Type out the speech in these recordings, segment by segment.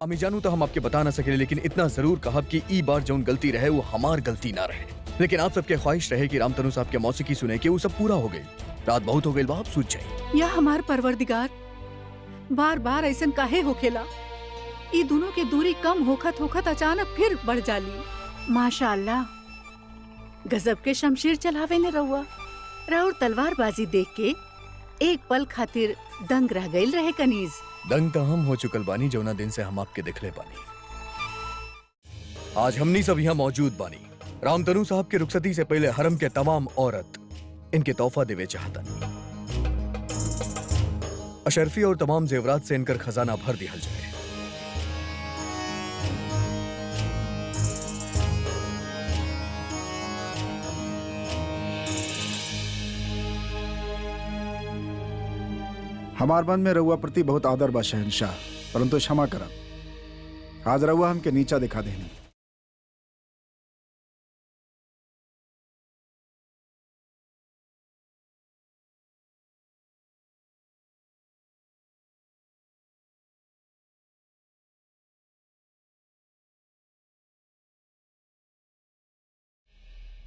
अमी जानू तो हम आपके बता ना सके, लेकिन इतना जरूर कहा कि ई बार जौन गलती रहे वो हमार गलती ना रहे। लेकिन आप सबके ख्वाहिश रहे कि रामतनु साहब के मौसीकी सुने के वो सब पूरा हो गई। रात बहुत हो गई, बाप सूझ जाए। या हमार परवरदिगार, बार बार ऐसन काहे होखेला? ई दोनों के दूरी कम होखत होखत अचानक फिर बढ़ जाली। माशाअल्लाह, गजब के शमशीर चलावे ने रहुआ। राउर तलवारबाजी देख के एक पल खातिर दंग रह गईल रहे कनीज। दंग तो हम हो चुकल बानी जौना दिन से हम आपके दिखले बानी। आज हमनी सब यहाँ मौजूद बानी। रामतनु साहब के रुखसती से पहले हरम के तमाम औरत इनके तोहफा देवे चाहतन। अशरफी और तमाम जेवरात से इनकर खजाना भर दिया जाए। हमार मन में रउआ प्रति बहुत आदर बा शहनशाह, परंतु क्षमा करब, आज रउआ हमके नीचा दिखा देनी।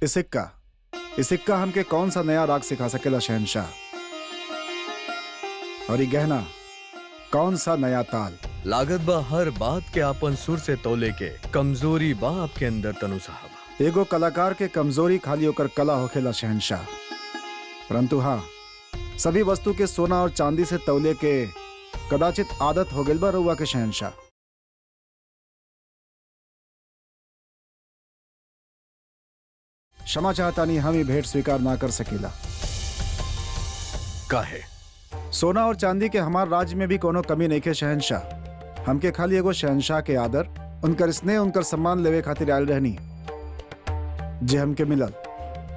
इस सिक्का हमके कौन सा नया राग सिखा सकेला शहनशाह? और ये गहना कौन सा नया ताल? लागत बा हर बात के आपन सुर से तोले के कमजोरी बा आपके अंदर तनु साहब। एगो कलाकार के कमजोरी खाली होकर कला होखेला शहनशाह, परंतु हाँ, सभी वस्तु के सोना और चांदी से तौले के कदाचित आदत हो गइल बा रउआ के शहनशाह। क्षमा चाहतानी, हम ये भेंट स्वीकार ना कर सकेला। काहे? सोना और चांदी के हमार राज्य में भी कोनो कमी नहीं के शहनशाह। हमके खाली एगो शहनशाह के आदर, उनकर स्नेह, उनकर सम्मान लेवे खातिर आयल रहनी जे हमके मिलल।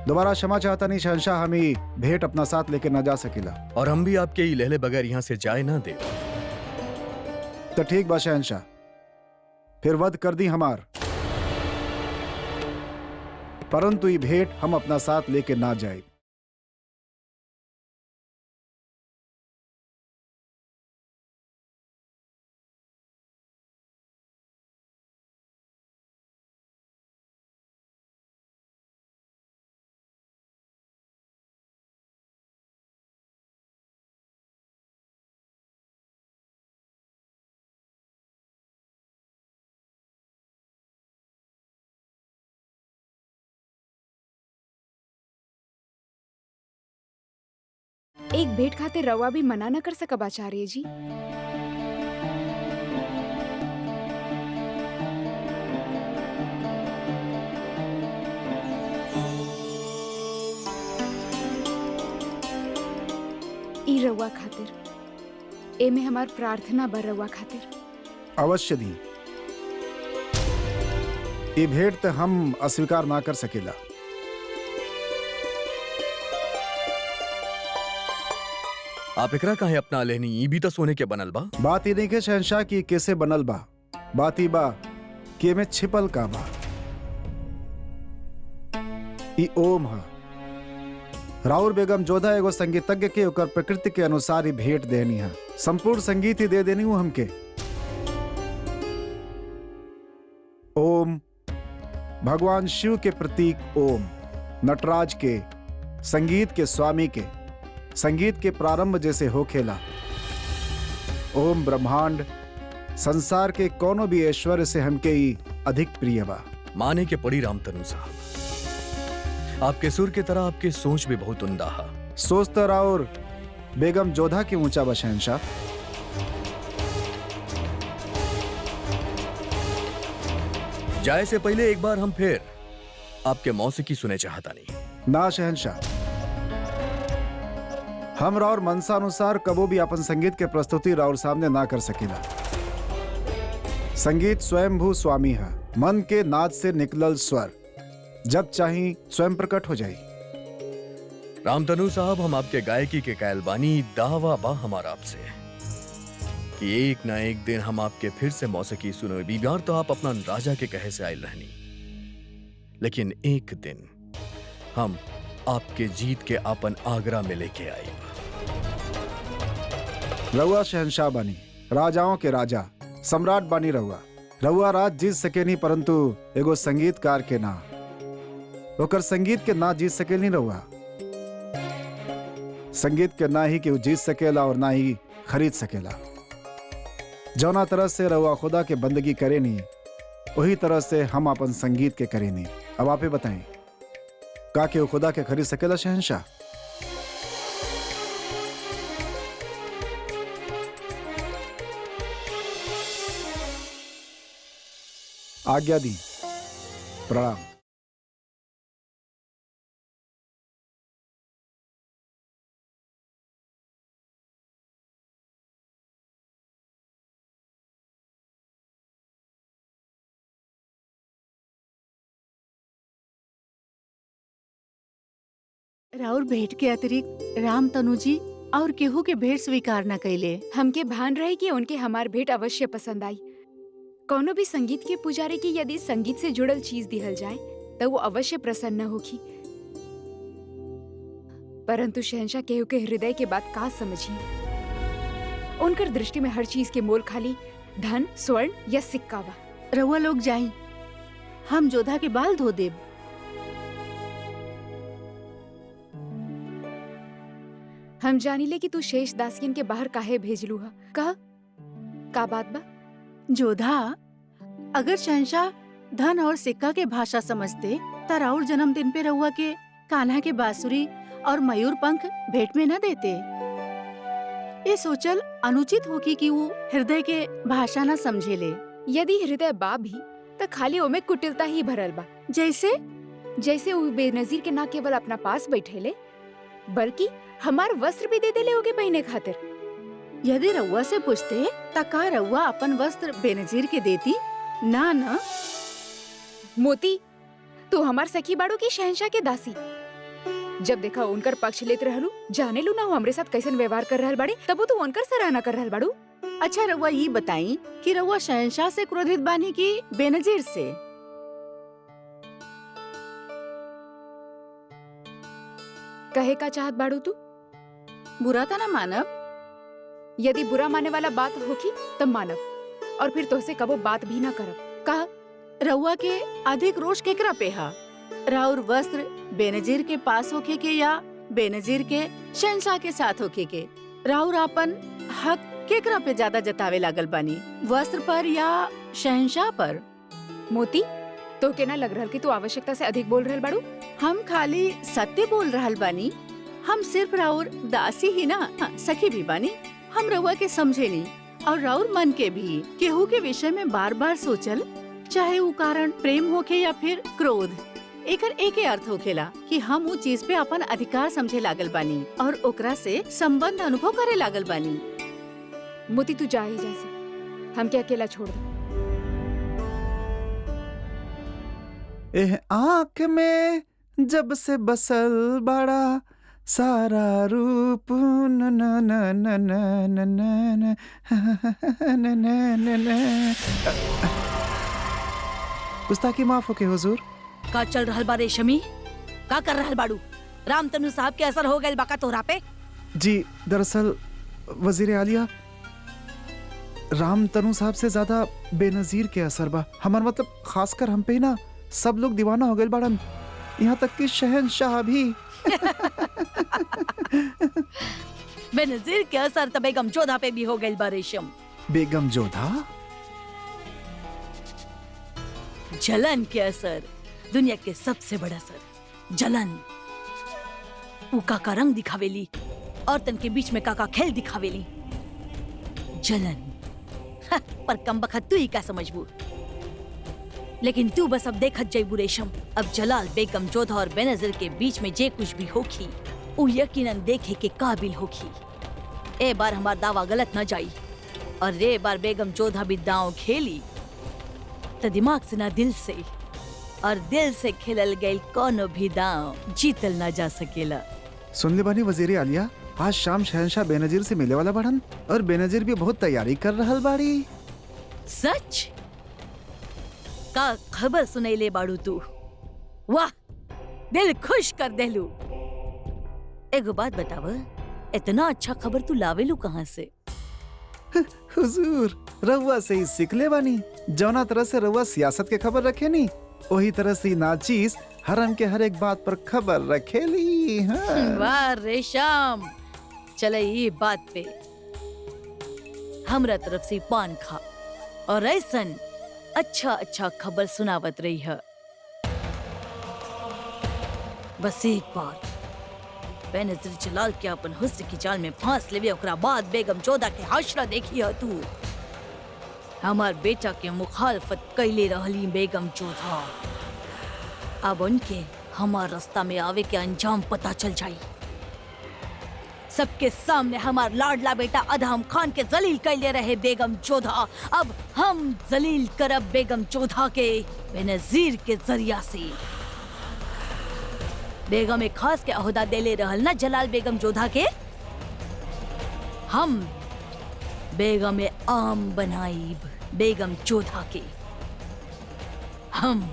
दोबारा क्षमा चाहता नहीं शहनशाह, हम ही भेंट अपना साथ लेके ना जा सकेला। और हम भी आपके ही लहले बगैर यहाँ से जाए ना दे। तो ठीक बा शहनशाह, फिर वध कर दी हमार, परंतु ये भेंट हम अपना साथ लेके ना जाए। एक भेंट खातिर रवा भी मना न कर सकब आचार्य जी। ई रवा खातिर, ए में हमार प्रार्थना बर रवा खातिर। अवश्य दी। ये भेंट तो हम अस्वीकार ना कर सकेला। आप एकरा काहे अपना लेनी? ई भी तो सोने के बनल बा। बात ही नहीं के शहनशाह की कैसे बनल बा, बात ही बा कि में छिपल का बा। ई ओम हा। राउर बेगम जोधा एगो संगीतज्ञ के ओकर प्रकृति के अनुसार ही भेंट देनी है। संपूर्ण संगीत ही दे देनी हूं हमके। ओम भगवान शिव के प्रतीक ओम, नटराज के, संगीत के स्वामी के, संगीत के प्रारंभ जैसे हो खेला। ओम ब्रह्मांड संसार के कोनो भी ऐश्वर्य से हमके ही अधिक प्रिय बा। माने के पड़ी रामतनु साहब, आपके सुर की तरह आपकी सोच भी बहुत उम्दा है। सोच तो राउर बेगम जोधा की ऊंचा बा शहनशाह। जाए से पहले एक बार हम फिर आपके मौसीकी सुने चाहता नहीं। ना शहनशाह, हम राउर मनसा अनुसार कबो भी अपन संगीत के प्रस्तुति राउर सामने ना कर सकेला। संगीत स्वयंभू स्वामी है, मन के नाद से निकलल स्वर जब चाही स्वयं प्रकट हो जाए। रामतनु साहब, हम आपके गायकी के कायल बानी। दावा बा हमारा आपसे कि एक ना एक दिन हम आपके फिर से मौसीकी सुनो। बीमार तो आप अपना राजा के कहे से आयल रहनी, लेकिन एक दिन हम आपके जीत के आपन आगरा में लेके आए। रउआ शहनशाह बनी, राजाओं के राजा, सम्राट बानी रहुआ। रहुआ राज जीत सके नहीं, परंतु एगो संगीतकार के ना, ओकर संगीत के ना जीत सके नहीं रहुआ। संगीत के ना ही केहू जीत सकेला और ना ही खरीद सकेला। जौना तरह से रहुआ खुदा के बंदगी करे नहीं, वही तरह से हम अपन संगीत के करे नहीं। अब आप ही बताएं, का केहू खुदा के खरीद सकेला शहंशाह? आज्ञा दी। प्रणाम। राउर भेंट के अतिरिक्त राम तनु जी और केहू के भेंट स्वीकार न कैले। हमके भान रहे कि उनके हमार भेंट अवश्य पसंद आई। कौनो भी संगीत के पुजारी की यदि संगीत से जुड़ल चीज दिहल जाए तो वो अवश्य प्रसन्न होगी, परंतु शहंशाह केहू के हृदय के बात का समझी। उनकर दृष्टि में हर चीज के मोल खाली धन, स्वर्ण या सिक्का बा। रउआ लोग जाई, हम जोधा के बाल धो देब। हम जानिले कि तू शेष दासियन के बाहर काहे भेजलू हा। का बात बा? जोधा, अगर शहंशाह धन और सिक्का के भाषा समझते त राउर जन्मदिन पे रउआ के कान्हा के बांसुरी और मयूर पंख भेंट में न देते। ये सोचल अनुचित होगी कि वो हृदय के भाषा न समझेले। यदि हृदय बा भी त खाली ओमे कुटिलता ही भरल बा। जैसे वो बेनजीर के ना केवल अपना पास बैठेले बल्कि हमार वस्त्र भी दे देले होगे पहने खातिर। यदि रउआ से पूछते त का रउआ अपन वस्त्र बेनजीर के देती? ना ना। मोती, तू हमार सखी बाड़ू की शहंशाह के दासी। जब देखा उनकर पक्ष लेत रहलू, जाने लू ना वो हमरे साथ कैसन व्यवहार कर रहल बाड़े, तब तू उनकर सराहना कर रहल बाड़ू। अच्छा रउआ ये बताई कि रउआ शहंशाह से क्रोधित बानी की बेनजीर से? कहे का चाहत बाड़ू तू? बुरा था ना मानब? यदि बुरा माने वाला बात होगी तब मानब, और फिर तोहसे कबो बात भी ना करब। कहा रउआ के अधिक रोष केकरा पे हा? राउर वस्त्र बेनजीर के पास होके के या बेनजीर के शहंशाह के साथ होके के? राउर अपन हक केकरा पे ज्यादा जतावे लागल बानी, वस्त्र पर या शहंशाह पर? मोती, तो के ना लग रहल कि तू आवश्यकता से अधिक बोल रहल बाड़ू? हम खाली सत्य बोल रहल बानी। हम सिर्फ राउर दासी ही ना, सखी भी बानी। हम रउआ के समझे नहीं और राउर मन के भी। केहू के विषय में बार बार सोचल, चाहे वो कारण प्रेम होके या फिर क्रोध, एकर एके अर्थ होखेला कि हम वो चीज पे अपन अधिकार समझे लागल बानी और ओकरा से संबंध अनुभव करे लागल बानी। मोती, तू जा ही जैसे, हम के अकेला छोड़ दे। एह आँख में जब से बसल बड़ा सारा रूप न न न न न न न न न न न। गुस्ताखी माफ होके हुजूर। का चल रहल बा रेशमी? का कर रहल बाड़ू? रामतनु साहब के असर हो गइल बाका तोहरा पे? जी दरअसल वजीर आलिया, रामतनु साहब से ज्यादा बेनजीर के असर बा। हमार मतलब खासकर हम पे ही ना, सब लोग दीवाना हो गए बाड़न, यहाँ तक कि शहंशाह भी। बेनजीर के असर त बेगम जोधा पे भी हो गइल बा रेशम। बेगम जोधा? जलन के असर दुनिया के सबसे बड़ा असर, जलन। वो काका रंग दिखावेली और तन के बीच में काका खेल दिखावेली, जलन। पर कम बखत तू ही क्या समझबू? लेकिन तू बस अब देखत जाइबू रेशम। अब जलाल बेगम जोधा और बेनजीर के बीच में जे कुछ भी होखी वो यकीनन देखे के काबिल होखी। ए बार हमार दावा गलत न जाई और ए बार बेगम जोधा भी दांव खेली तो दिमाग से ना दिल से, और दिल से खेलल गई कोनो भी दांव जीतल ना जा सकेला। सुन ले बानी वजीर आलिया, आज शाम शहंशाह बेनजीर से मिले वाला बाड़न और बेनजीर भी बहुत तैयारी कर रहल बाड़ी। सच? का खबर सुनैले बाड़ू तू? वाह, दिल खुश कर देलू। एगो बात बताव, इतना अच्छा खबर तू लावेलू कहाँ से? हुजूर, रउआ से ही सीख ले बानी। जौना तरह से रउआ सियासत के खबर रखे नी, वही तरह से नाचीज हरम के हर एक बात पर खबर रखेली। हाँ। वाह रेशम, चले ये बात पे हमरा तरफ से पान खा और ऐसन अच्छा अच्छा खबर सुनावत रही है। बस एक बार बेनज़ीर जलाल के अपन हुस्न की जाल में फांस लेवे, ओकरा बाद बेगम जोधा के हाशरा देखी है तू। हमार बेटा के मुखालफत कैले रहली बेगम जोधा, अब उनके हमार रास्ता में आवे के अंजाम पता चल जाई। सबके सामने हमार लाडला बेटा अदहम खान के जलील कैले रहे बेगम जोधा, अब हम जलील करब बेगम जोधा के बेनज़ीर के जरिया से। बेगम एक खास के अहदा देले रहल ना जलाल बेगम जोधा के, हम बेगम आम बनाइब बेगम जोधा के। हम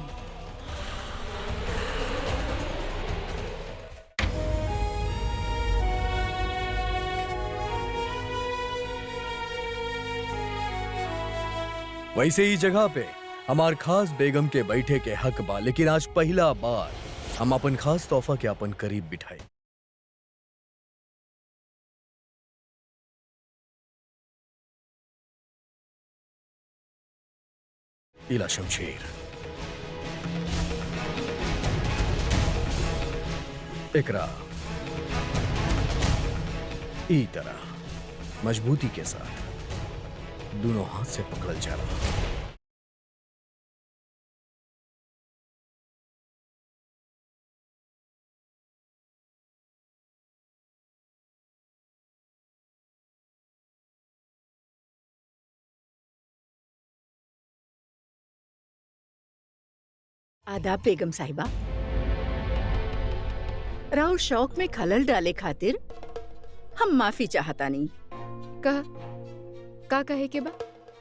वैसे ही जगह पे हमार खास बेगम के बैठे के हक बा, लेकिन आज पहला बार हम अपन खास तोहफा के अपन करीब बिठाई। इला शमशेर, एकरा ई तरह मजबूती के साथ दोनों हाथ से पकड़ल जा रहा। आदाब बेगम साहिबा। राउर शौक में खलल डाले खातिर हम माफी चाहता नहीं। का कहे के बा?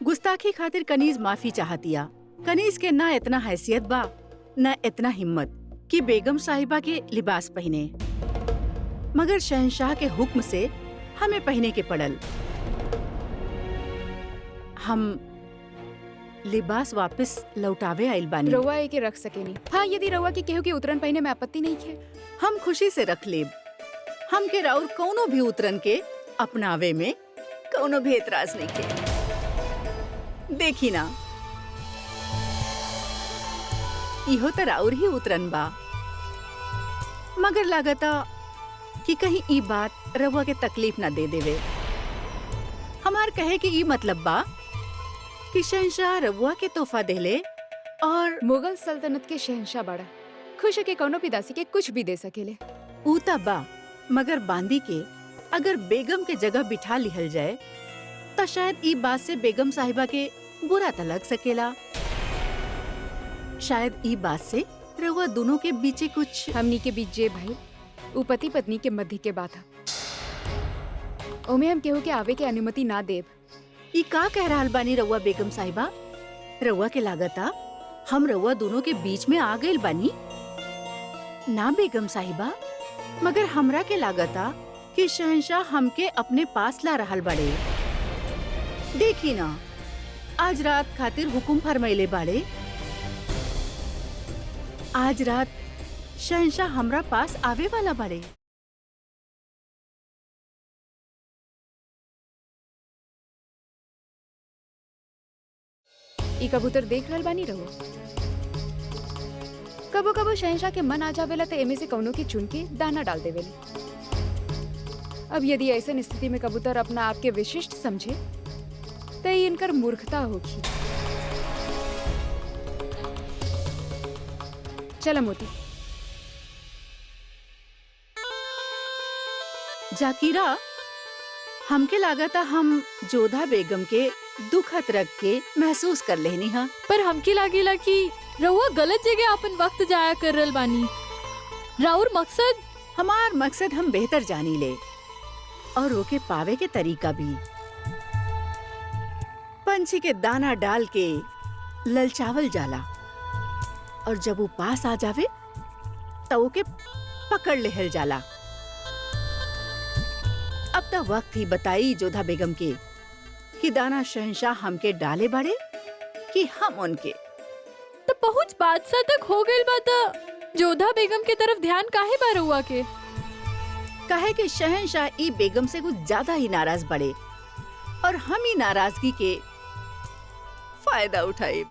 गुस्ताखी खातिर कनीज माफी चाहतिया। कनीज के ना इतना हैसियत बा ना इतना हिम्मत कि बेगम साहिबा के लिबास पहने, मगर शहंशाह के हुक्म से हमें पहने के पड़ल। हम लिबास वापस लौटावे आइल बानी। रउआ एके रख सकेनी। हाँ, यदि रउआ के केहू के उतरन पहने में आपत्ति नहीं है। हम खुशी से रख लेब। हम के राउर कौनो भी उतरन के अपनावे में कौनो भी एतराज नहीं के। देखी ना, इहो त राउर ही उतरन बा, मगर लागता कि कहीं ई बात रउआ के तकलीफ ना दे देवे। हमार कहे के ई मतलब बा कि शहंशाह रउआ के तोहफा देले और मुगल सल्तनत के शहंशाह बड़ा खुश है के कौनो भी दासी के कुछ भी दे सकेले। ऊ त बा, मगर बांदी के अगर बेगम के जगह बिठा लिहल जाए तो शायद ई बात से बेगम साहिबा के बुरा त लग सकेला। शायद ई बात से रउआ दोनों के बीचे कुछ हमनी के बीच जे भाई उ पति पत्नी के मध्य के बात है। ओमे हम केहू के आवे के अनुमति ना देब। ई का कह रहल बानी रउआ बेगम साहिबा? रउआ के लागता हम रउआ दोनों के बीच में आ गइल बानी? ना बेगम साहिबा, मगर हमरा के लागता कि शहंशाह हमके अपने पास ला रहल बड़े। देखी ना, आज रात खातिर हुकुम फरमाइले बाड़े। आज रात शहंशाह हमरा पास आवे वाला बड़े। ई कबूतर देख रहल बानी रहो। कबो कबो शहंशाह के मन आ जावेला तो एमे से कौनो की चुन के दाना डाल देवेले। अब यदि ऐसे स्थिति में कबूतर अपना आप के विशिष्ट समझे तो ये इनकर मूर्खता होगी। चलो मोती। जाकिरा, हमके लागता हम जोधा बेगम के दुखत रख के महसूस कर लेनी हा। पर हमके लागेला कि रउआ गलत जगह अपन वक्त जाया कर रहल बानी। राउर मकसद? हमार मकसद हम बेहतर जानी ले और रोके पावे के तरीका भी। पंछी के दाना डाल के ललचावल जाला और जब वो पास आ जावे तो ओके पकड़ लेहल जाला। अब तक वक्त ही बताई जोधा बेगम के कि दाना शहंशाह हमके डाले बड़े कि हम उनके। तो पहुंच बादशाह तक हो गई बात। जोधा बेगम के तरफ ध्यान काहे बा रउआ के? कहे कि शहंशाह ई बेगम से कुछ ज्यादा ही नाराज बड़े और हम ही नाराजगी के फायदा उठाए।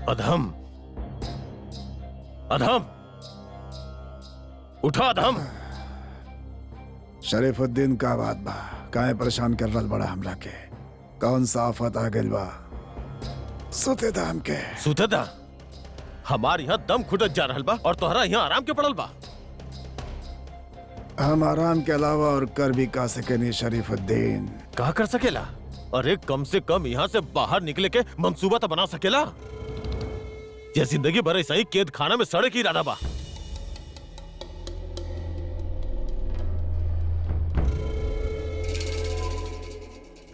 अधम, अधम, उठा अधम। शरीफुद्दीन का बात बा, काहे परेशान कर रहा बड़ा हमरा के? कौन सा आफत आ गइल बा? सुते दा हमके। सुते दा? हमार यहाँ दम घुटत जा रहल बा और तोहरा यहाँ आराम के पड़ल बा। हम आराम के अलावा और कर भी का सकेनी शरीफुद्दीन। का कर सकेला? अरे कम से कम यहाँ से बाहर निकले के मंसूबा तो बना सकेला। ये जिंदगी भर ऐसा ही कैद खाना में सड़े की इरादा बा।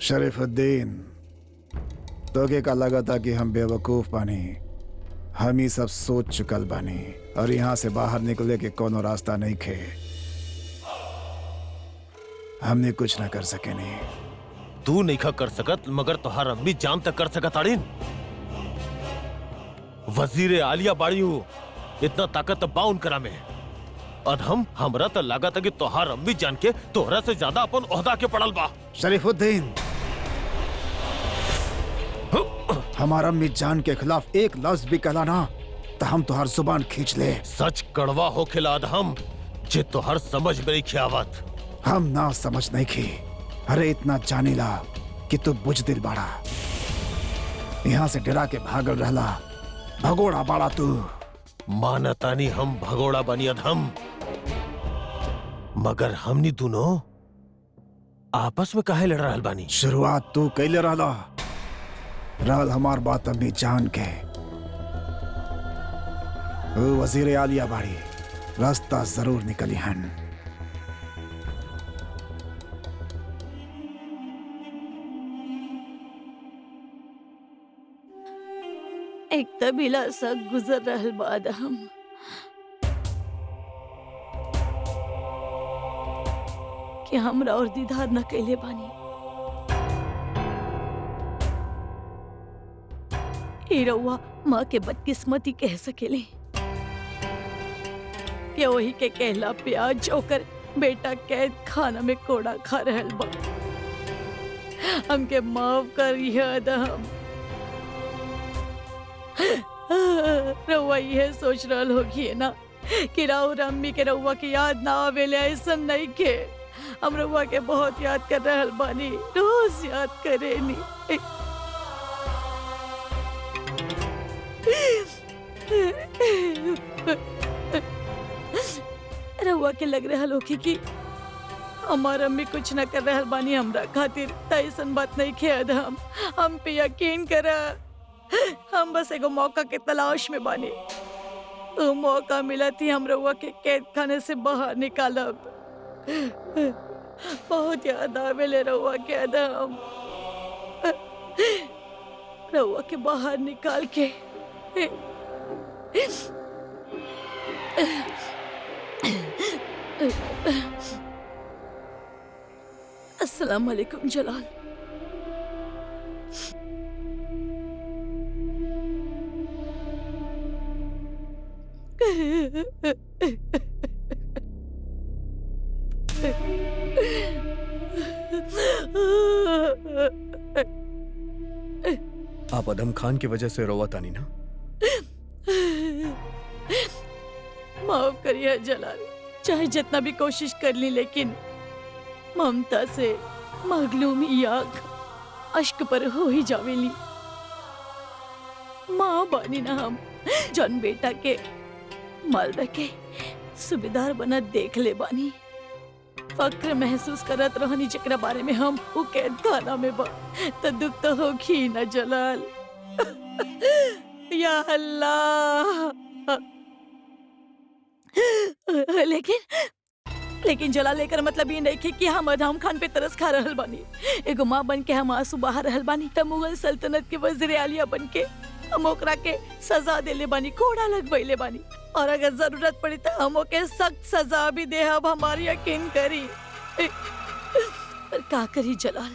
शरीफुद्दीन, तोके का लगा था कि हम बेवकूफ बानी। हम ही सब सोच चुकल बानी और यहाँ से बाहर निकले के कोनो रास्ता नहीं खे। हमने कुछ ना कर सके नहीं। तू नहीं खा कर सकत, मगर तोहार अम्मी जान तक कर सकत आड़ीन। वजीर आलिया बाड़ी हूँ, इतना ताकत बा उनकरा में। अधम, हमरा तो लगा था कि तोहार अम्मी जान के तोहरा से ज्यादा अपन ओहदा के पड़ल बा। शरीफुद्दीन, हमारा अम्मी जान के खिलाफ एक लफ्ज भी कहला ना तो हम तुहार जुबान खींच ले। सच कड़वा हो खिला अधम, जे तोहर समझ में नहीं खियावत। हम ना समझ नहीं खी। अरे इतना जानीला कि तू बुजदिल बाड़ा। यहाँ से डरा के भागल रहला, भगोड़ा बाड़ा तू। मानतानी हम भगोड़ा बनी अधम, मगर हमनी दोनों आपस में काहे लड़ रहल बानी? शुरुआत तू कैले रहला। रहल हमार बात अम्मी जान के। वो वजीर आलिया बाड़ी, रास्ता जरूर निकली हन। एक तबीला सा गुजर रहल बाद हम कि हमरा और दीदार न कैले बानी। ई रउआ माँ के बदकिस्मती कह सकेले कि वही के कहला प्याज ओकर बेटा कैद खाना में कोड़ा खा रहल बा। हमके माफ करिए अदम। रउआ ये सोच रहल होगी ना कि राउर अम्मी के रउआ की याद ना आवेले, ऐसा नहीं के। हम रउआ के बहुत याद कर रहल बानी, रोज याद करेनी। रउआ के लग रहल होगी कि हमार अम्मी कुछ न कर रहल बानी हमरा खातिर, त ऐसन बात नहीं खे अदम। हम पे यकीन करा, हम बस एगो मौका के तलाश में बानी। वो मौका मिला थी हम रउआ के कैद खाने से बाहर निकालब। बहुत याद आवेले रउआ के अदम। रउआ के बाहर निकाल के अस्सलाम वालेकुम जलाल। आप अदम खान की वजह से रोवा तानी ना? माफ करिए जलाल, चाहे जितना भी कोशिश कर ली लेकिन ममता से मगलूमी आग अश्क पर हो ही जावेली। माँ बानी ना हम, जौन बेटा के मालदा के सुबेदार बना देख ले बानी। फक्र महसूस करत रहनी जकरा बारे में हम वो कैद खाना में बा, तो दुख तो होगी ना जलाल। या अल्लाह। लेकिन जलाल लेकर मतलब ये नहीं कि हम अदम खान पे तरस खा रहल बानी। एगो माँ बन के हम आंसू बहा रहल बानी, त मुगल सल्तनत के वज़ीर आलिया बन के हम ओकरा के सजा देले बानी, कोड़ा लगवैले बानी। और अगर जरूरत पड़ी तो हम ओके सख्त सजा भी दे, अब हमारी यकीन करी। पर का करी जलाल,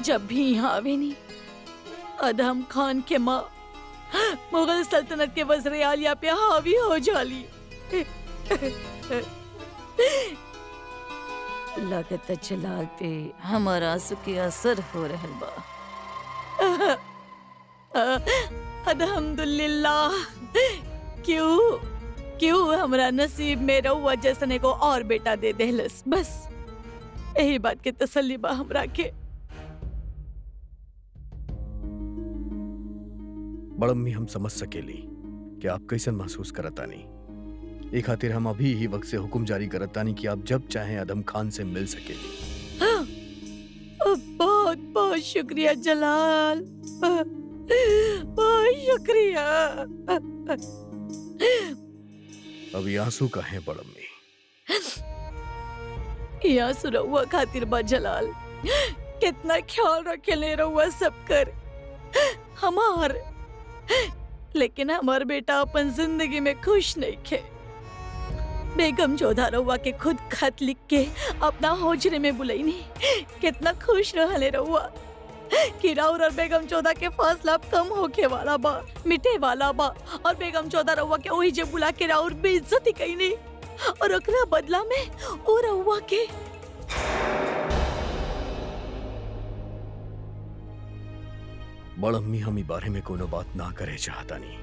जब भी यहाँ आवे नी अदम खान के माँ मुगल सल्तनत के वज़ीर आलिया पे हावी हो जाली। लगता जलाल पे हमारा आंसू के असर हो रहल बा। अल्हम्दुलिल्लाह, क्यों हमरा नसीब में रउआ जैसन एगो और बेटा दे देहलस, बस यही बात के तसल्ली बा हमरा के। बड़म्मी हम समझ सकेली कि आप कैसन महसूस करतानी। ए खातिर हम अभी ही वक्त से हुक्म जारी करतानी कि आप जब चाहें अदम खान से मिल सकेली। बहुत बहुत शुक्रिया जलाल, बहुत शुक्रिया। अभी आंसू का है बड़म्मी? ये आंसू रउआ खातिर बा जलाल, कितना ख्याल रखेले रउआ सब कर हमार, लेकिन हमार बेटा अपन जिंदगी में खुश नहीं खे। बेगम जोधा रउआ के खुद खत लिख के अपना होजरे में बुलैनी, कितना खुश रहले रउआ कि राउर और बेगम जोधा के फासला कम होके वाला बा, मिटे वाला बा, और बेगम जोधा रउआ के वही जे बुला के राउर बेइज्जती कईनी, और ओकरा बदला में ओ रउआ के बड़म्मी हम ई बारे में कोनो बात ना करे चाहतानी,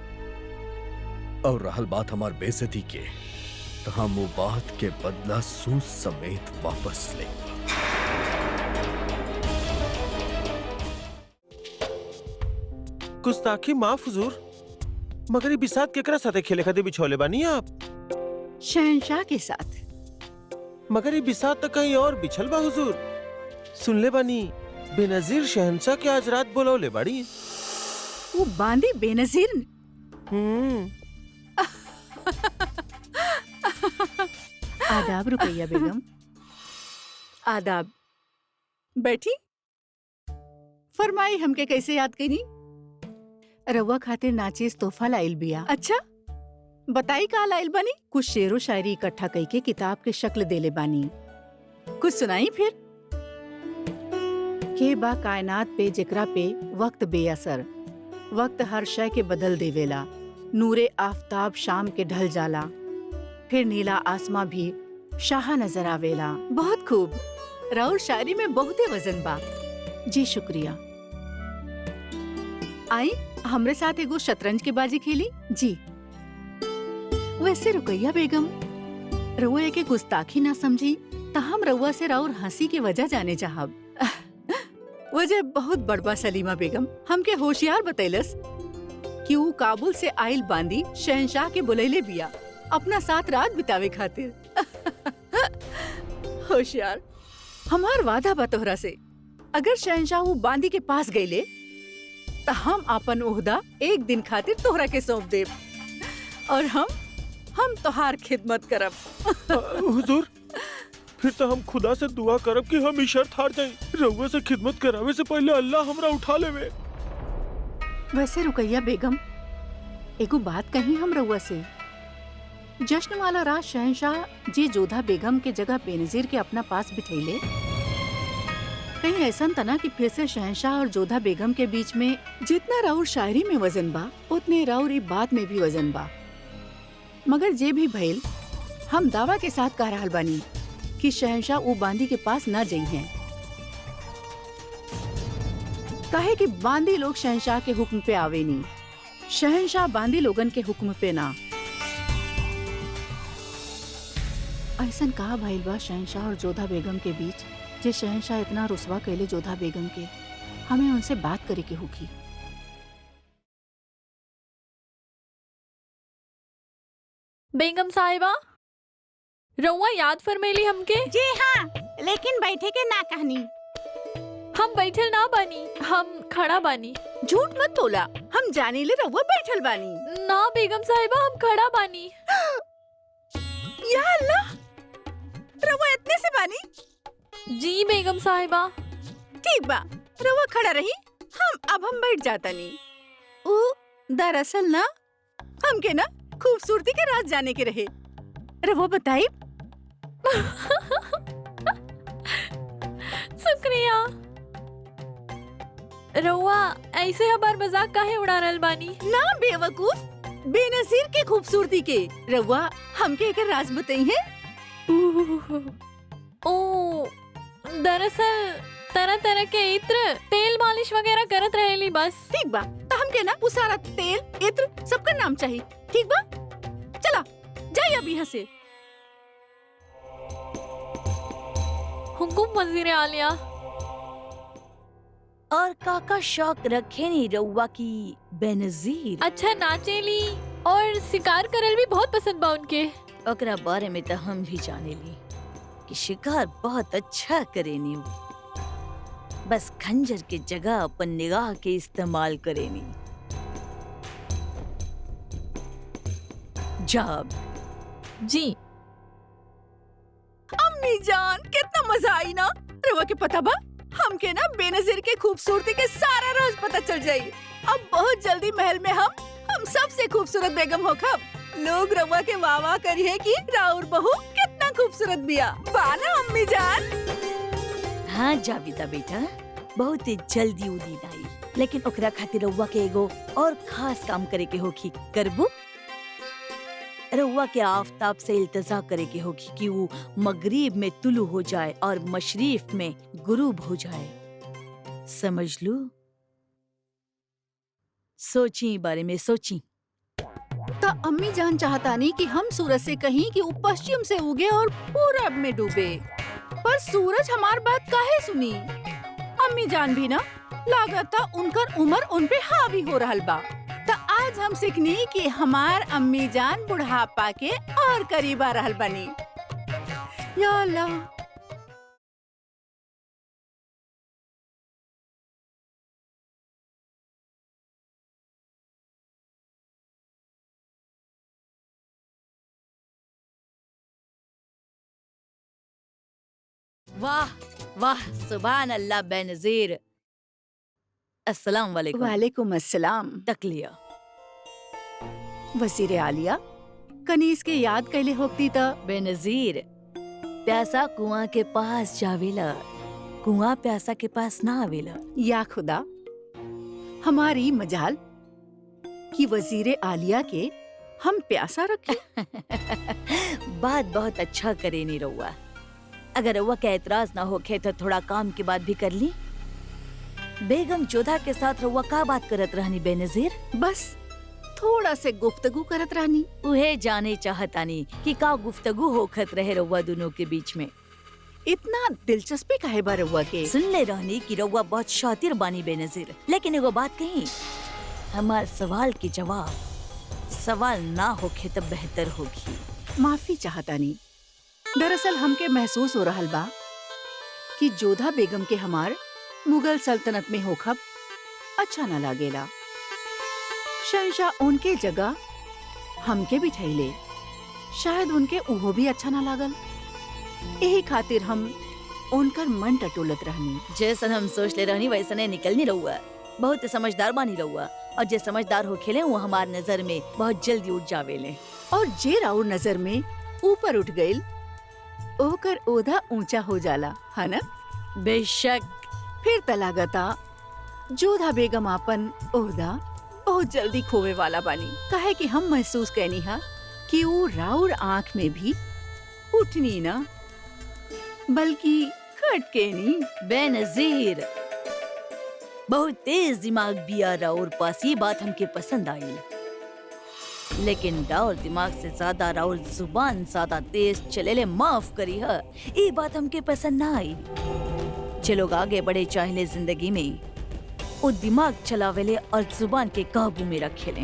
और रहल बात हमार बेइज्जती के, तो हम वो बात के बदला सूद समेत वापस लेंगे। गुस्ताखी माफ हुजूर, मगर ये बिसात केकरा साथे खेले खातिर बिछौले बानी आप? शहंशाह के साथ। मगर ये बिसात तो कहीं और बिछल बा हुजूर। सुनले बानी बेनजीर शहंशाह के आज रात बुलौले बाड़ी। वो बांदी बेनजीर। आदाब रुकैया बेगम। आदाब। बैठी। फरमाई हमके कैसे याद करी? रउआ खातिर नाचीज तोहफा लाइल बिया। अच्छा बताई का लाइल बानी? कुछ शेरो शायरी इकट्ठा कई के किताब के शक्ल देले बानी, कुछ सुनाई फिर। के बा कायनात पे जेकरा पे वक्त बेअसर, वक्त हर शय के बदल देवेला, नूरे आफताब शाम के ढल जाला, फिर नीला आसमां भी शाह नजर आवेला। बहुत खूब, राउर शायरी में बहुते वजन बा। जी शुक्रिया। आई हमरे साथ एगो शतरंज के बाजी खेली। जी वैसे रुकैया बेगम, रउआ एके गुस्ताखी ना समझी त हम रउआ से राउर हंसी की वजह जाने चाहब। वजह बहुत बड़बा सलीमा बेगम हमके होशियार बतैलस कि वो काबुल से आइल बांदी शहंशाह के बुलैले बिया अपना साथ रात बितावे खातिर। होशियार। हमार वादा बा तोहरा से, अगर शहंशाह वो बांदी के पास गईले त हम अपन ओहदा एक दिन खातिर तोहरा के सौंप देब, और हम तोहार खिदमत करब। हुजूर, फिर तो हम खुदा से दुआ करब कि हम ई शर्त हार जाए, रउआ से खिदमत करावे से पहले अल्लाह हमरा उठा लेवे। वैसे रुकैया बेगम, एगो बात कही हम रउआ से। जश्न वाला रात शहंशाह जी जोधा बेगम के जगह बेनजीर के अपना पास बिठैले, कहीं ऐसा तना कि फिर से शहंशाह और जोधा बेगम के बीच में जितना राउर शायरी में वजन बा उतने राउर ई बात में भी वजन बा। मगर जे भी भइल, हम दावा के साथ कह रहल बानी कि शहंशाह वो बांदी के पास ना जाई हैं, काहे कि बांदी लोग शहंशाह के हुक्म पे आवे नी, शहंशाह बांदी लोगन के हुक्म पे ना। ऐसन कहा भइल बा शहंशाह और जोधा बेगम के बीच, जे शहंशाह इतना रुसवा कैले जोधा बेगम के, हमें उनसे बात करे के होगी। बेगम साहिबा, रउआ याद फरमेली हमके? जी हाँ, लेकिन बैठे के ना कहनी। हम बैठल ना बानी, हम खड़ा बानी। झूठ मत तोला, हम जाने ले रउआ बैठल बानी। ना बेगम साहिबा, हम खड़ा बानी। या अल्लाह, रउआ इतने से बानी? जी बेगम साहिबा। ठीक बा, रउआ खड़ा रही, हम बैठ जाता नी। दरअसल ना हमके ना खूबसूरती के राज जाने के रहे। रवा बताई। शुक्रिया। रउआ ऐसे हमार मजाक काहे उड़ा रहल बानी? ना बेवकूफ, बेनजीर के खूबसूरती के। रवा हमके एक राज बताई है। ओ, दरअसल तरह तरह के इत्र, तेल मालिश वगैरह करत रहेली बस। ठीक बा, तो हमके ना वो सारा तेल इत्र सबका नाम चाहिए। ठीक बा, चला जाइए अभी यहाँ से। हुकुम वजीर आलिया। और काका शौक रखे नहीं रउआ की बेनजीर। अच्छा नाचेली और शिकार करल भी बहुत पसंद बा उनके। ओकरा बारे में तो हम भी जाने ली कि शिकार बहुत अच्छा करेनी। बस खंजर के जगह अपन निगाह के इस्तेमाल करेनी। जाब जी। अम्मी जान, कितना मजा आई ना। रवा के पता बा, हमके ना बेनजीर के खूबसूरती के सारा राज पता चल जाई। अब बहुत जल्दी महल में हम सबसे खूबसूरत बेगम होखब। लोग रवा के वाह वाह करिए कि राउर बहू कितना खूबसूरत बिया। बाना अम्मी जान। हाँ जाविदा बेटा, बहुत ही जल्दी उ दिन आई, लेकिन ओकरा खातिर रउआ के एगो और खास काम करे के होखी। करबू? रउआ के आफताब से इल्तजा करे के होगी कि वो मगरिब में तुलू हो जाए और मशरीफ में गुरूब हो जाए। समझ लू? सोची बारे में सोची। तो अम्मी जान चाहता नहीं कि हम सूरज से कहीं कि वो पश्चिम से उगे और पूरब में डूबे, पर सूरज हमार बात काहे सुनी। अम्मी जान भी ना लागता उनकर उम्र उन पे हावी हो रहल बा। तो आज हम सीखनी कि हमार अम्मी जान बुढ़ापा के और करीब आ रहल बनी। या अल्लाह। वाह वाह, सुभान अल्लाह बेनजीर। अस्सलाम वालेकुम। वालेकुम अस्सलाम। तक लिया। वजीर आलिया, कनीज के याद कैले होती त। बेनजीर, प्यासा कुआं के पास जावेला, कुआं प्यासा के पास ना आवेला। या खुदा, हमारी मजाल कि वजीर आलिया के हम प्यासा रखे। बात बहुत अच्छा करे नी रउआ। अगर रउआ के एतराज ना होखे तो थोड़ा काम के बाद भी कर ली। बेगम जोधा के साथ रउआ का बात करत रहनी बेनजीर? बस थोड़ा से गुफ्तगू करत रहनी। उहे जाने चाहतानी कि का गुफ्तगू होखत रहे रउआ दोनों के बीच में। इतना दिलचस्पी काहे बा रउआ के? सुन ले रहनी कि रउआ बहुत शातिर बानी बेनजीर, लेकिन एगो बात कही, हमार सवाल के जवाब सवाल ना होखे तब बेहतर होगी। माफी चाहतानी। दरअसल हमके महसूस हो रहल बा कि जोधा बेगम के हमार मुगल सल्तनत में होखब अच्छा न लागेला। शहंशाह उनके जगह हमके बिठाइले, शायद उनके उहो भी अच्छा न लागल। यही खातिर हम उनकर मन टटोलत रहनी। जैसन हम सोच ले रहनी वैसने निकलनी रहुआ। बहुत समझदार बानी रहुआ, और जे समझदार हो खेले वो हमार नजर में बहुत जल्दी उठ जावेले। और जे राउर नजर में ऊपर उठ गइल, ओकर ओधा ऊंचा हो जाला, है ना? बेशक। फिर तलागता जोधा बेगम आपन ओहदा बहुत जल्दी खोवे वाला बानी। काहे कि हम महसूस कैनी हा कि वो राउर आँख में भी उठनी ना बल्कि खटके नी। बेनजीर, बहुत तेज दिमाग बिया राउर पास, ये बात हमके पसंद आई। लेकिन राउर दिमाग से ज्यादा राउर जुबान ज्यादा तेज चलेले, माफ करी है, ये बात हमके पसंद ना आई। जे लोग आगे बढ़े चाहले जिंदगी में, वो दिमाग चलावेले और जुबान के काबू में रखेले।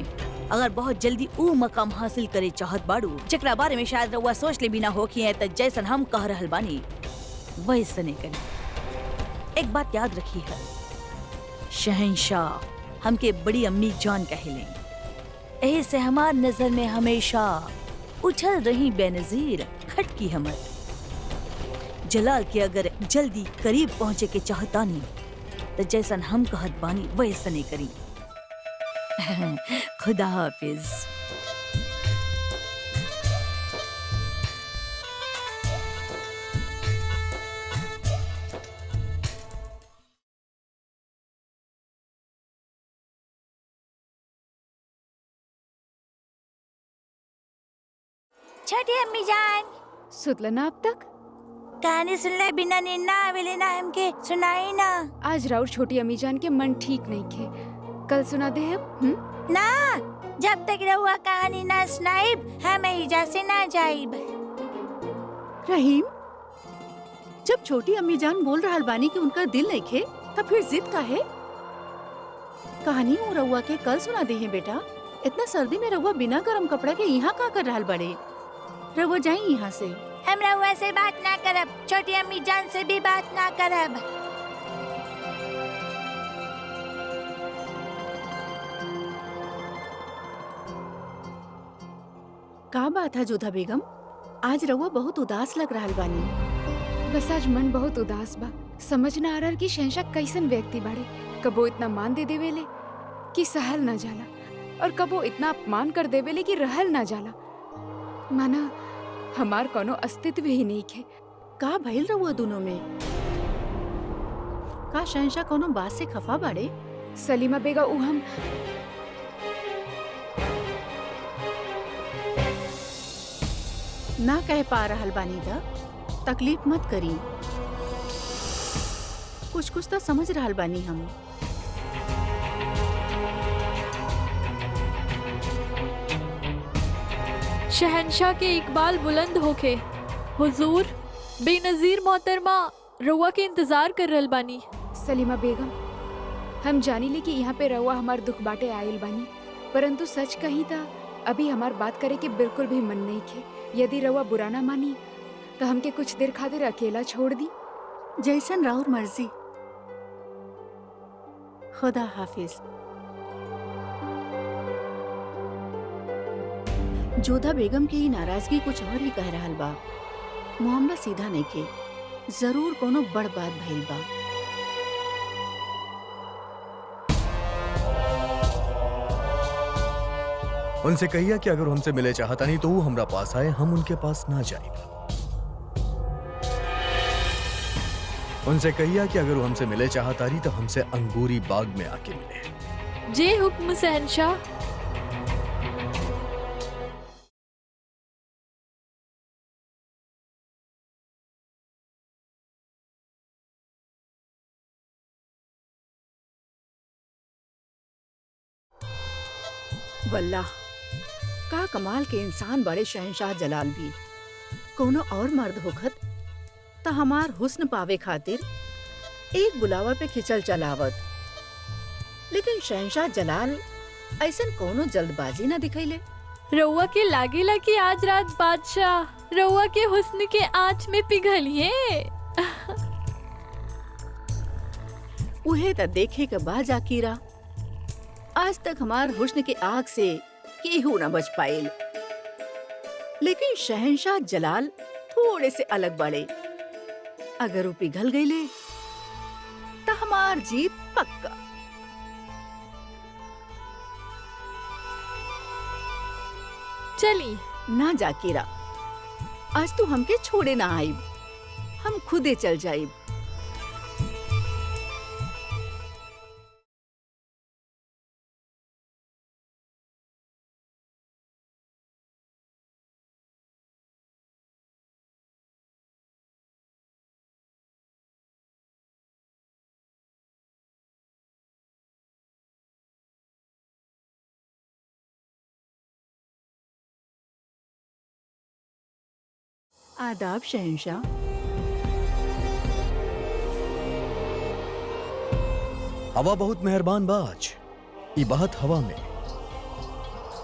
अगर बहुत जल्दी ऊ मकाम हासिल करे चाहत बाड़ू जकरा बारे में शायद रउआ सोच ले भी ना होखी है, त जैसन हम कह रहल बानी वैसने करी। एक बात याद रखी है, शहंशाह हमके बड़ी अम्मी जान कहले, एही से हमार नजर में हमेशा उछल रही बेनजीर खटकी हमर। जलाल के अगर जल्दी करीब पहुँचे के चाहतानी तो जैसन हम कहत बानी वैसने करी। खुदा हाफिज। छोटी अम्मी जान। सुतला ना अब तक? कहानी सुनले बिना नींद ना आवेले ना हमके, सुनाई ना। आज राउर छोटी अम्मी जान के मन ठीक नहीं खे, कल सुना दे अब। ना, जब तक रहुआ कहानी ना सुनाइब हम एहिजा से ना जाइब। रहीम, जब छोटी अम्मी जान बोल रहल बानी कि उनका दिल नहीं खे, तब फिर जिद का है? कहानी वो रउआ के कल सुना दे हैं बेटा। इतना सर्दी में रउआ बिना गरम कपड़ा के यहाँ का कर रहल बड़े? रउआ जाई यहाँ से। हम रहुआ से बात ना करब, छोटी अम्मी जान से भी बात ना करब। का बात है जोधा बेगम? आज रउआ बहुत उदास लग रहल बानी। बस आज मन बहुत उदास बा। समझ ना आ रहा कि शहंशाह कैसन व्यक्ति बाड़े। कबो इतना मान दे देवेले कि सहल ना जाला, और कबो इतना अपमान कर देवेले कि रहल ना जाला। माना हमार कोनो अस्तित्व ही नहीं खे। का भइल रउआ दोनों में? का शहंशाह कोनो बात से खफा बाड़े? सलीमा बेगा उ हम ना कह पा रहल बानी दा, तकलीफ मत करी। कुछ कुछ तो समझ रहल बानी हम। शहंशाह के इकबाल बुलंद होके। हुजूर, बेनजीर मोहतरमा रउआ के इंतजार कर रहल बानी। सलीमा बेगम, हम जानी ले कि यहाँ पे रउआ हमार दुख बाटे आयल बानी, परंतु सच कही था अभी हमार बात करे के बिल्कुल भी मन नहीं खे। यदि रउआ बुरा ना मानी तो हमके कुछ देर खातिर अकेला छोड़ दी। जैसन राउर मर्जी। खुदा हाफिज। जोधा बेगम की नाराजगी कुछ और ही कह रहल बा। मामला सीधा नहीं के, जरूर कोनो बड़ बात भइल बा। उनसे कहिया कि अगर हमसे मिले चाहता नहीं तो वो हमरा पास आए, हम उनके पास ना जाए। उनसे कहिया कि अगर वो हमसे मिले चाहता रही तो हमसे अंगूरी बाग में आके मिले। जे हुक्म शहंशाह। वल्लाह, का कमाल के इंसान बड़े शहंशाह जलाल भी। कोनो और मर्द होखत तो हमार हुस्न पावे खातिर एक बुलावा पे खिंचल चलावत, लेकिन शहंशाह जलाल ऐसन कोनो जल्दबाजी ना दिखैले। रउआ के लागेला कि आज रात बादशाह रउआ के हुस्न के आँच में पिघलिए। उहे त देखे के बा जाकीरा। आज तक हमार हुस्न के आग से केहू न बच पाएल, लेकिन शहंशाह जलाल थोड़े से अलग बड़े। अगर वो पिघल गईले तो हमार जीत पक्का। चली ना जाकीरा, आज तू हमके छोड़े ना आईब, हम खुदे चल जाइब। आदाब शहंशाह। हवा बहुत मेहरबान बा आज। ई बात हवा में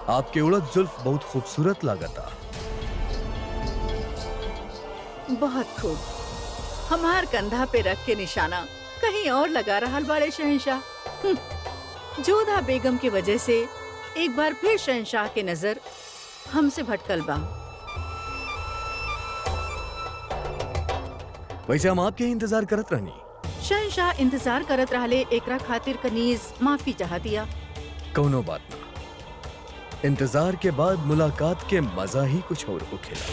आपके उड़द जुल्फ बहुत खूबसूरत लागता। बहुत खूब। हमार कंधा पे रख के निशाना कहीं और लगा रहा बड़े शहंशाह। जोधा बेगम की वजह से एक बार फिर शहंशाह के नजर हमसे भटकल बा। वैसे हम आपके इंतजार करत रहनी। शहंशाह इंतजार करत रहले, एकरा खातिर कनीज माफी चाहतिया। कौनो बात ना, इंतजार के बाद मुलाकात के मजा ही कुछ और होखेला।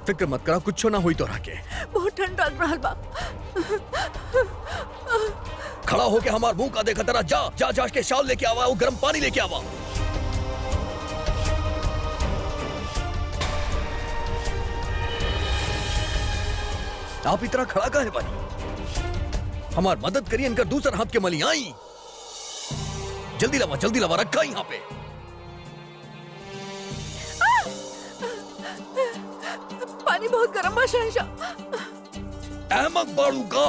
फिक्र मत करा, कुछ ना हुई तो राके। बहुत ठंड लग रहा बा। खड़ा होके हमार मुंह का देखा तेरा, जा जा जा के शाल लेके आवा, वो गर्म पानी लेके आवा। आप इतना खड़ा का है पानी? हमार मदद करिए, इनका दूसरा हाथ के मली आई। जल्दी लावा रखा यहाँ पे। पानी बहुत गर्म बा शहंशाह। अहमद बाड़ू का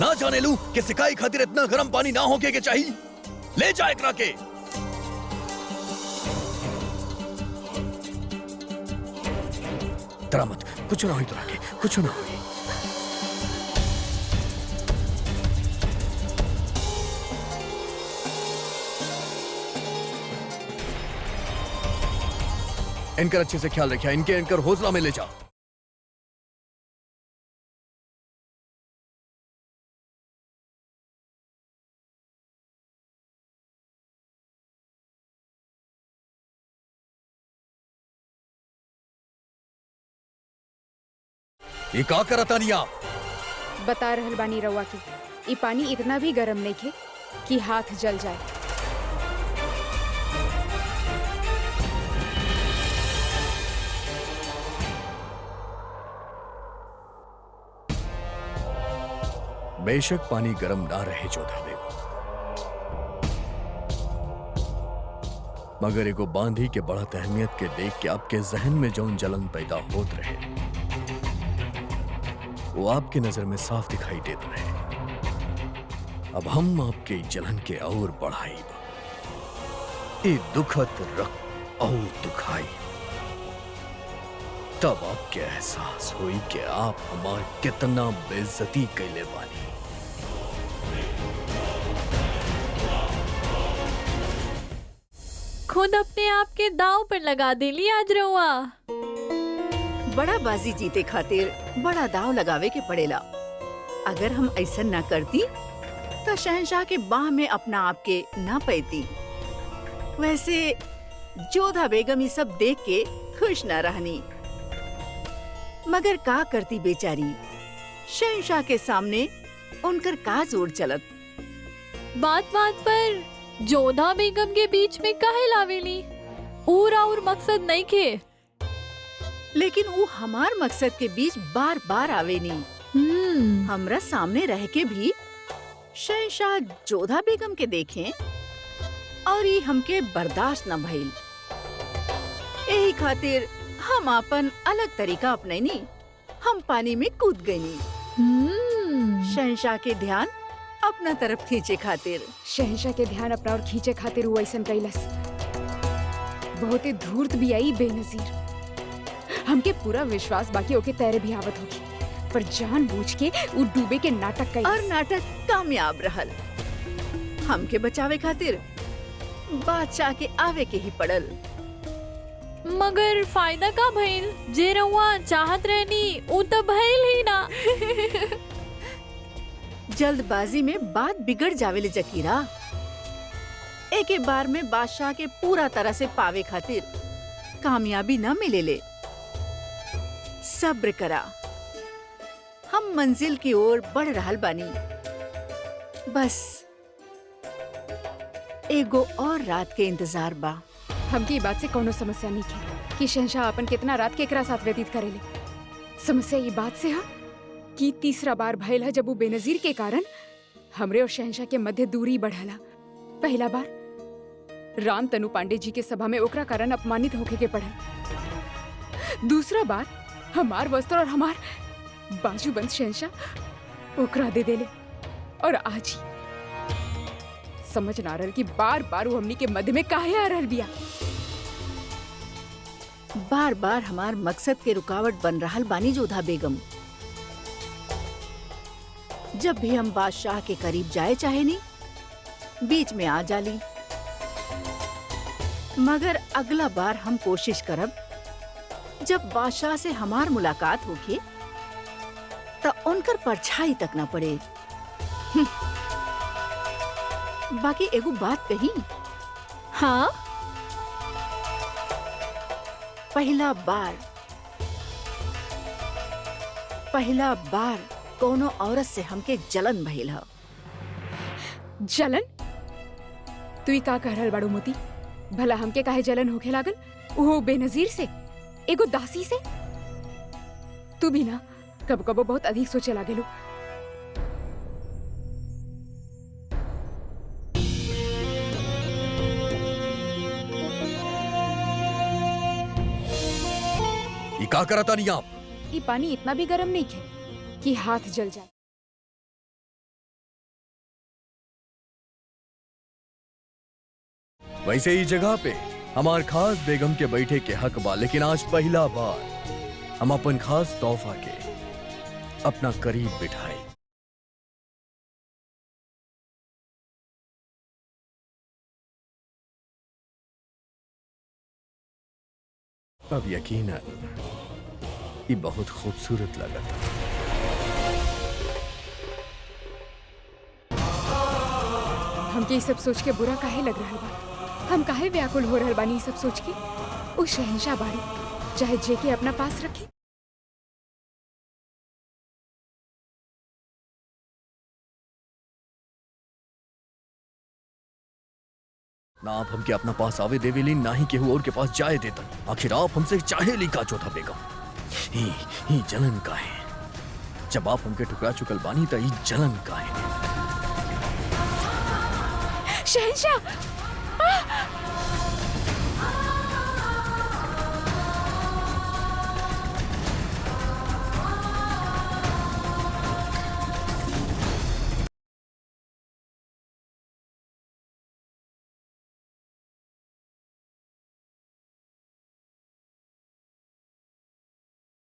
ना जाने लू कि सिकाई खातिर इतना गर्म पानी ना होके के चाहिए। ले जा एकरा के। डरा मत, कुछ ना हुई तो राके, कुछ ना हुई। इनकर अच्छे से ख्याल रखिए, इनकर हौसला में ले जा। ये का करता नहीं आप? बता रहल बानी रउआ के ई पानी इतना भी गरम नहीं खे कि हाथ जल जाए। बेशक पानी गर्म ना रहे जोधा बेगम, मगर एगो बांधी के बढ़त अहमियत के देख के आपके जहन में जौन जलन पैदा होत रहे वो आपकी नजर में साफ दिखाई देत रहे। अब हम आपके जलन के और बढ़ाई, ये दुखत रख और दुखाई, तब आपके एहसास हुई कि आप हमार कितना बेइज्जती कैले बानी। खुद अपने आप के दांव पर लगा देली आज रउआ। बड़ा बाजी जीते खातिर बड़ा दाव लगावे के पड़ेला। अगर हम ऐसा ना करती तो शहंशाह के बाह में अपना आप के ना पैती। वैसे जोधा बेगम ये सब देख के खुश ना रहनी, मगर का करती बेचारी, शहंशाह के सामने उनकर का जोर चलत। बात बात पर जोधा बेगम के बीच में काहे लावेली? और मकसद नहीं खे, लेकिन वो हमार मकसद के बीच बार बार आवे नहीं। हमरा सामने रह के भी शहंशाह जोधा बेगम के देखें और ये हमके बर्दाश्त न भइल। यही खातिर हम अपन अलग तरीका अपनैनी, हम पानी में कूद गईनी। शहंशाह के ध्यान अपना तरफ खींचे खातिर। शहंशाह के ध्यान अपना और खींचे खातिर वो ऐसन कैलस। बहुत ही धूर्त भी आई बेनजीर। हमके पूरा विश्वास बाकी ओके तैरे भी आवत होगी, पर जानबूझ के वो डूबे के नाटक कैलस। और नाटक कामयाब रहल। हमके बचावे खातिर बादशाह के आवे के ही पड़ल। मगर फायदा का भइल? जे रउआ चाहत रहनी उ त भइल ही ना। जल्दबाजी में बात बिगड़ जावेले जकीरा। एक बार में बादशाह के पूरा तरह से पावे खातिर कामयाबी न मिलेले। सब्र करा, हम मंजिल की ओर बढ़ रहल बानी। बस एगो और रात के इंतजार बा। हमके ये बात से कोनो समस्या नहीं है कि शहंशाह अपन कितना रात के एकरा साथ व्यतीत करेले। समस्या ये बात से है कि तीसरा बार भइल है जब वो बेनजीर के कारण हमरे और शहंशाह के मध्य दूरी बढ़ला। पहला बार राम तनु पांडे जी के सभा में ओकरा कारण अपमानित होके के पड़ल। दूसरा बार हमार वस्त्र और हमार बाजूबंद शहंशाह ओकरा दे देले। और आज ही समझ ना रहल कि बार बार वो हमनी के मध्य में काहे आ रहल बिया। बार बार हमार मकसद के रुकावट बन रहल बानी जोधा बेगम। जब भी हम बादशाह के करीब जाए चाहे नी, बीच में आ जाली। मगर अगला बार हम कोशिश करब, जब बादशाह से हमार मुलाकात होगी तो उनकर परछाई तक ना पड़े। बाकी एगो बात कही। हाँ, पहला बार कोनो औरत से हमके जलन भइल ह। जलन? तू ही का कह रहल बाड़ू मोती? भला हमके काहे जलन होखे लागल? वो बेनजीर से, एगो दासी से? तू भी ना कब कबो बहुत अधिक सोचे लागेलू। ये का करता नहीं आप? ये पानी इतना भी गर्म नहीं है कि हाथ जल जाए। वैसे ही जगह पे हमार खास बेगम के बैठे के हक बा, लेकिन आज पहला बार हम अपन खास तोहफा के अपना करीब बिठाए। अब यकीनन ये बहुत खूबसूरत लगता। हमके ये सब सोच के बुरा काहे लग रहा बा? हम काहे व्याकुल हो रहल बानी ये सब सोच के? वो शहंशाह बाड़ी, चाहे जे के अपना पास रखे। ना आप हमके अपना पास आवे देवेली, ना ही केहू और के पास जाए देता। आखिर आप हमसे चाहे ली का चौथा बेगम? ही जलन का है। जब आप हमके ठुकरा चुकल बानी तो ही जलन का है। शहंशाह!